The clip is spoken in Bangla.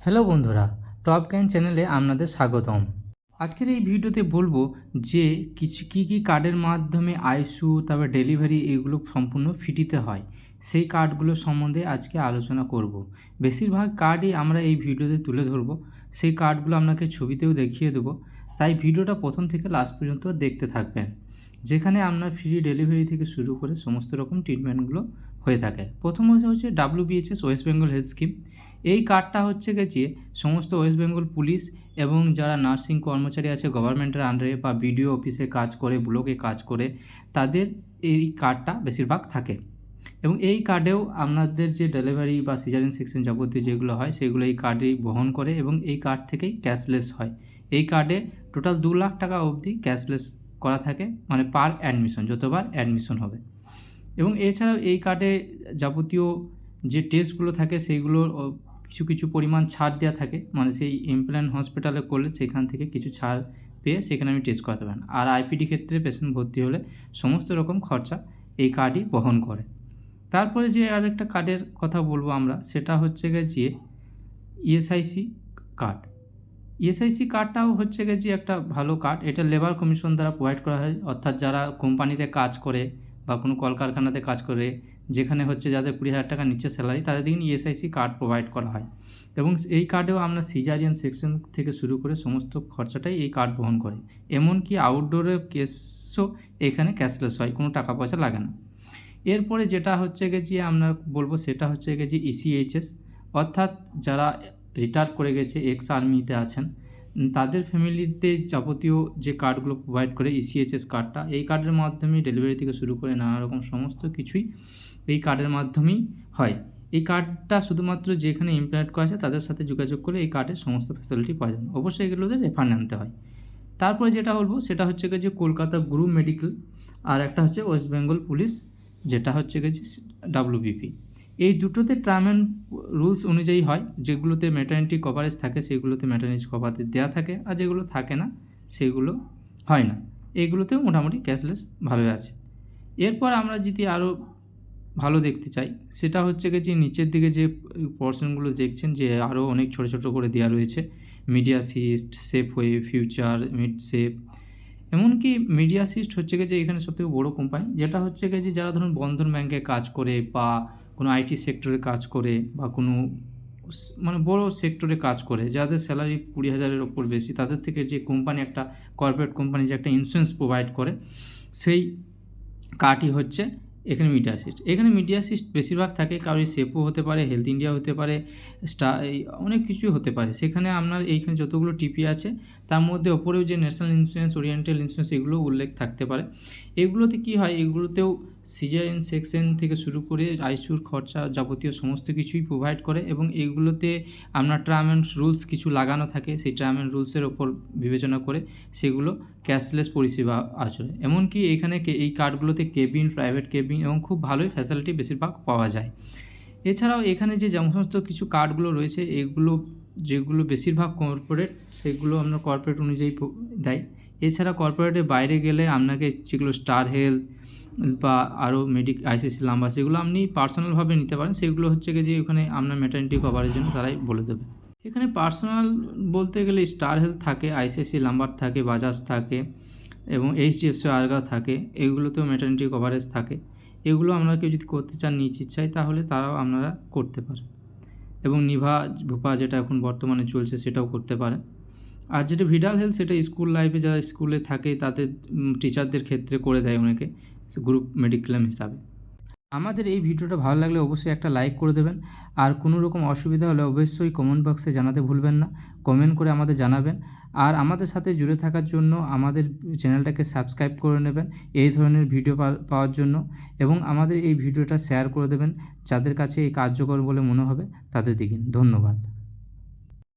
হ্যালো বন্ধুরা, টপ জ্ঞান চ্যানেলে আপনাদের স্বাগতম। আজকের এই ভিডিওতে বলবো যে কী কার্ডের মাধ্যমে আইসিইউ তারপর ডেলিভারি এগুলো সম্পূর্ণ ফ্রিতে হয়, সেই কার্ডগুলো সম্বন্ধে আজকে আলোচনা করব। বেশিরভাগ কার্ডই আমরা এই ভিডিওতে তুলে ধরবো, সেই কার্ডগুলো আপনাকে ছবিতেও দেখিয়ে দেবো, তাই ভিডিওটা প্রথম থেকে লাস্ট পর্যন্ত দেখতে থাকবেন, যেখানে আপনার ফ্রি ডেলিভারি থেকে শুরু করে সমস্ত রকম ট্রিটমেন্টগুলো হয়ে থাকে। প্রথম হচ্ছে WBHS West Bengal health scheme. এই কার্ডটা হচ্ছে গেছে সমস্ত ওয়েস্ট বেঙ্গল পুলিশ এবং যারা নার্সিং কর্মচারী আছে গভর্নমেন্টের আন্ডারে বা বিডিও অফিসে কাজ করে, ব্লকে কাজ করে, তাদের এই কার্ডটা বেশিরভাগ থাকে। এবং এই কার্ডেও আপনাদের যে ডেলিভারি বা সিজারিয়ান সেকশন যাবতীয় যেগুলো হয় সেগুলো এই কার্ডেই বহন করে এবং এই কার্ড থেকেই ক্যাশলেস হয়। এই কার্ডে টোটাল 2 লাখ টাকা অবধি ক্যাশলেস করা থাকে, মানে পার অ্যাডমিশন, যতবার অ্যাডমিশন হবে। এবং এছাড়াও এই কার্ডে যাবতীয় যে টেস্টগুলো থাকে সেইগুলোর কিছু পরিমাণ ছাড় দেওয়া থাকে, মানে সেই ইমপ্ল্যান্ট হসপিটালে করলে সেখান থেকে কিছু ছাড় পেয়ে সেখানে আমি টেস্ট করাতে পারেন। আর আইপিডি ক্ষেত্রে পেশেন্ট ভর্তি হলে সমস্ত রকম খরচা এই কার্ডই বহন করে। তারপরে যে আরেকটা কার্ডের কথা বলবো আমরা, সেটা হচ্ছে গিয়ে ইএসআইসি কার্ড। ইএসআইসি কার্ডটাও হচ্ছে গিয়ে একটা ভালো কার্ড। এটা লেবার কমিশন দ্বারা প্রোভাইড করা হয়, অর্থাৎ যারা কোম্পানিতে কাজ করে বা কোনো কলকারখানাতে কাজ করে, যেখানে হচ্ছে যাদের 20,000 টাকা নিচে স্যালারি, তাদের দিন ইএসআইসি কার্ড প্রোভাইড করা হয়। এবং এই কার্ডেও আমরা সিজারিয়ান সেকশন থেকে শুরু করে সমস্ত খরচাটাই এই কার্ড বহন করে। এমনকি আউটডোরের কেসও এখানে ক্যাশলেস হয়, কোনো টাকা পয়সা লাগে না। এরপরে যেটা হচ্ছে গিয়ে আমরা বলবো সেটা হচ্ছে গিয়ে ইসিএইচএস, অর্থাৎ যারা রিটায়ার করে গেছে, এক্স আর্মিতে আছেন, তাদের ফ্যামিলিতে যাবতীয় যে কার্ডগুলো প্রোভাইড করে ইসিএইচএস কার্ডটা, এই কার্ডের মাধ্যমে ডেলিভারি থেকে শুরু করে নানা রকম সমস্ত কিছুই এই কার্ডের মাধ্যমেই হয়। এই কার্ডটা শুধুমাত্র যেখানে ইমপ্লয়েড করা আছে তাদের সাথে যোগাযোগ করে এই কার্ডের সমস্ত ফ্যাসিলিটি পাওয়া যায়। অবশ্যই এগুলোতে রেফার আনতে হয়। তারপরে যেটা বলবো সেটা হচ্ছে যে কলকাতা গ্রুপ মেডিকেল, আর একটা হচ্ছে ওয়েস্ট বেঙ্গল পুলিশ, যেটা হচ্ছে গেছে WBP। এই দুটোতে টার্ম অ্যান্ড রুলস অনুযায়ী হয়। যেগুলোতে ম্যাটারনিটি কভারেজ থাকে সেগুলোতে ম্যাটারনিটি কভারেজ দেওয়া থাকে, আর যেগুলো থাকে না সেগুলো হয় না। এইগুলোতেও মোটামুটি ক্যাশলেস ভালোই আছে। এরপর আমরা যদি আরও ভালো দেখতে চাই, সেটা হচ্ছে যে নিচের দিকে যে পোর্শনগুলো দেখছেন যে আরও অনেক ছোটো ছোটো করে দেওয়া রয়েছে, মিডিয়া সিস্ট, সেফওয়ে, ফিউচার, মিডসেফ। এমনকি মিডিয়া সিস্ট হচ্ছে যে এখানে সবথেকে বড়ো কোম্পানি, যেটা হচ্ছে যে যারা ধরুন বন্ধন ব্যাংকে কাজ করে বা কোনো আইটি সেক্টরে কাজ করে বা কোনো মানে বড় সেক্টরে কাজ করে, যাদের স্যালারি 20,000-এর ওপর বেশি, তাদের থেকে যে কোম্পানি, একটা কর্পোরেট কোম্পানি যে একটা ইন্স্যুরেন্স প্রোভাইড করে, সেই কার্ডই হচ্ছে এখানে মিডিয়া সিস্ট। এখানে মিডিয়া সিস্ট বেশিরভাগ থাকে, কারোর সেফও হতে পারে, হেলথ ইন্ডিয়া হতে পারে, অনেক কিছুই হতে পারে। সেখানে আপনার এইখানে যতগুলো টিপি আছে তার মধ্যে ওপরেও যে ন্যাশনাল ইন্স্যুরেন্স, ওরিয়েন্টাল ইন্স্যুরেন্স, এগুলো উল্লেখ থাকতে পারে। এগুলোতে কি হয়, এগুলোতেও সিজারিয়ান সেকশন থেকে শুরু করে আইসিইউর খরচা যাবতীয় সমস্ত কিছুই প্রোভাইড করে। এবং এগুলোতে আপনার টার্ম অ্যান্ড রুলস কিছু লাগানো থাকে, সেই টার্ম অ্যান্ড রুলসের ওপর বিবেচনা করে সেগুলো ক্যাশলেস পরিষেবা আসলে। এমনকি এখানে এই কার্ডগুলোতে কেবিন, প্রাইভেট কেবিন এবং খুব ভালোই ফ্যাসিলিটি বেশিরভাগ পাওয়া যায়। এছাড়াও এখানে যে সমস্ত কিছু কার্ডগুলো রয়েছে, এগুলো যেগুলো বেশিরভাগ কর্পোরেট, সেগুলো আপনার কর্পোরেট অনুযায়ী দেয়। এছাড়া কর্পোরেটের বাইরে গেলে আপনাকে যেগুলো স্টার হেলথ বা আরও আইসিআইসি নাম্বার, সেগুলো আপনি পার্সোনালভাবে নিতে পারেন। সেগুলো হচ্ছে যে ওখানে আপনার ম্যাটারনিটি কভারের জন্য তারাই বলে দেবে। এখানে পার্সোনাল বলতে গেলে স্টার হেলথ থাকে, আইসিআইসি নাম্বার থাকে, বাজাজ থাকে এবং এইচডিএফসি আরগা থাকে। এগুলোতেও ম্যাটারনিটি কভারেজ থাকে। এগুলো আপনারা কেউ যদি করতে চান নিজ ইচ্ছায়, তাহলে তারাও আপনারা করতে পারেন। এবং নিভা ভূপা যেটা এখন বর্তমানে চলছে সেটাও করতে পারেন। আর যেটা ভিডাল হেলথ, সেটা স্কুল লাইফে যারা স্কুলে থাকে তাদের টিচারদের ক্ষেত্রে করে দেয় অনেকে গ্রুপ মেডিক্লেম হিসাবে। আমাদের এই ভিডিওটা ভালো লাগলে অবশ্যই একটা লাইক করে দেবেন। আর কোনো রকম অসুবিধা হলে অবশ্যই কমেন্ট বক্সে জানাতে ভুলবেন না, কমেন্ট করে আমাদের জানাবেন। আর আমাদের সাথে জুড়ে থাকার জন্য আমাদের চ্যানেলটাকে সাবস্ক্রাইব করে নেবেন এই ধরনের ভিডিও পাওয়ার জন্য। এবং আমাদের এই ভিডিওটা শেয়ার করে দেবেন যাদের কাছে এই কার্যকর বলে মনে হবে তাদের দিকে। ধন্যবাদ।